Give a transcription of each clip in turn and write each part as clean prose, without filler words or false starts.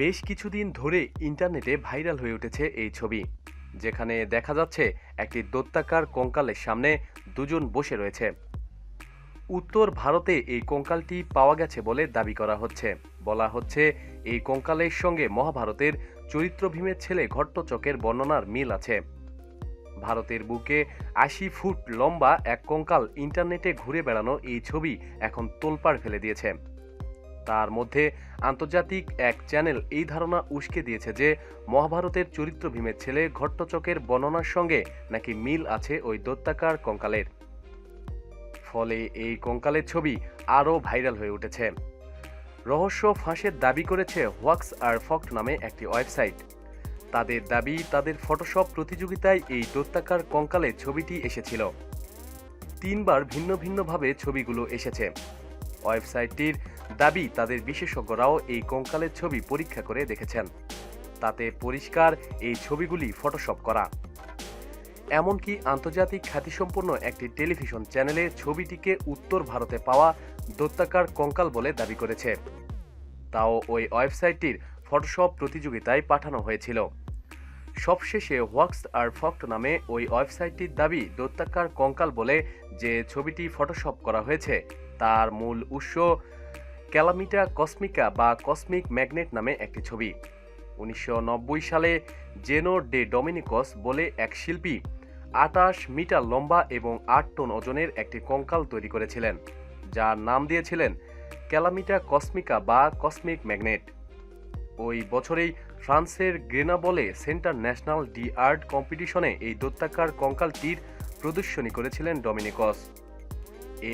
বেশ কিছুদিন ধরে ইন্টারনেটে ভাইরাল হয়ে উঠেছে এই ছবি, যেখানে দেখা যাচ্ছে একটি দৈত্যাকার কঙ্কালের সামনে দুজন বসে রয়েছে। উত্তর ভারতে এই কঙ্কালটি পাওয়া গেছে বলে দাবি করা হচ্ছে। বলা হচ্ছে এই কঙ্কালের সঙ্গে মহাভারতের চরিত্র ভীমের ছেলে ঘট্টচকের বর্ণনার মিল আছে। ভারতের বুকে ৮০ ফুট লম্বা এক কঙ্কাল ইন্টারনেটে ঘুরে বেড়ানো এই ছবি এখন তোলপাড় ফেলে দিয়েছে। তার মধ্যে আন্তর্জাতিক এক চ্যানেল এই ধারণা উস্কে দিয়েছে যে মহাভারতের চরিত্র ভীমের ছেলে ঘট্টচকের বর্ণনার সঙ্গে নাকি মিল আছে ওই দৈত্যাকার কঙ্কালের। ফলে এই কঙ্কালের ছবি আরও ভাইরাল হয়ে উঠেছে। রহস্য ফাঁসের দাবি করেছে হোয়াক্স আর ফক্ট নামে একটি ওয়েবসাইট। তাদের দাবি, তাদের ফটোশপ প্রতিযোগিতায় এই দৈত্যাকার কঙ্কালের ছবিটি এসেছিল। ৩বার ভিন্ন ভিন্নভাবে ছবিগুলো এসেছে। ওয়েবসাইটটির দাবি, তাদের বিশেষজ্ঞরাও এই কঙ্কালের ছবি পরীক্ষা করে দেখেছেন। তাতে পরিষ্কার এই ছবিগুলি ফটোশপ করা। এমনকি আন্তর্জাতিক খ্যাতিসম্পন্ন একটি টেলিভিশন চ্যানেলে ছবিটিকে উত্তর ভারতে পাওয়া দৈত্যাকার কঙ্কাল বলে দাবি করেছে। তাও ওই ওয়েবসাইটটির ফটোশপ প্রতিযোগিতায় পাঠানো হয়েছিল। সবশেষে হোয়াক্স আর ফক্ট নামে ওই ওয়েবসাইটটির দাবি, দৈত্যাকার কঙ্কাল বলে যে ছবিটি ফটোশপ করা হয়েছে তার মূল উৎস ক্যালামিটা কসমিকা বা কসমিক ম্যাগনেট নামে একটি ছবি। ১৯৯০ সালে জেনো ডে ডমিনিকস বলে এক শিল্পী ২৮ মিটার লম্বা এবং ৮ টন ওজনের একটি কঙ্কাল তৈরি করেছিলেন, যার নাম দিয়েছিলেন ক্যালামিটা কসমিকা বা কসমিক ম্যাগনেট। ওই বছরেই ফ্রান্সের গ্রেনাবলে সেন্টার ন্যাশনাল ডি আর্ট কম্পিটিশনে এই দৈত্যাকার কঙ্কালটির প্রদর্শনী করেছিলেন ডমিনিকস।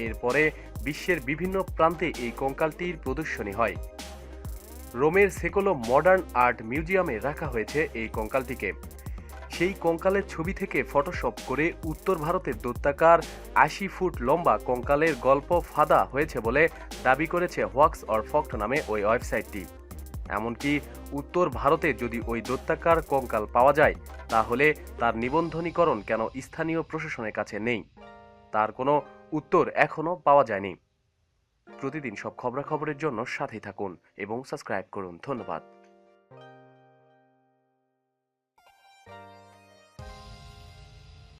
এরপরে বিশ্বের বিভিন্ন প্রান্তে এই কঙ্কালটির প্রদর্শনী হয়। রোমের সেকোলো মডার্ন আর্ট মিউজিয়ামে রাখা হয়েছে এই কঙ্কালটিকে। সেই কঙ্কালের ছবি থেকে ফটোশপ করে উত্তর ভারতের দৈত্যাকার ৮০ ফুট লম্বা কঙ্কালের গল্প ফাঁদা হয়েছে বলে দাবি করেছে হোয়াক্স অর ফক্ট নামে ওই ওয়েবসাইটটি। এমনকি উত্তর ভারতে যদি ওই দৈত্যাকার কঙ্কাল পাওয়া যায়, তাহলে তার নিবন্ধনীকরণ কেন স্থানীয় প্রশাসনের কাছে নেই, তার কোনো উত্তর এখনও পাওয়া যায়নি। প্রতিদিন সব খবরাখবরের জন্য সাথেই থাকুন এবং সাবস্ক্রাইব করুন। ধন্যবাদ।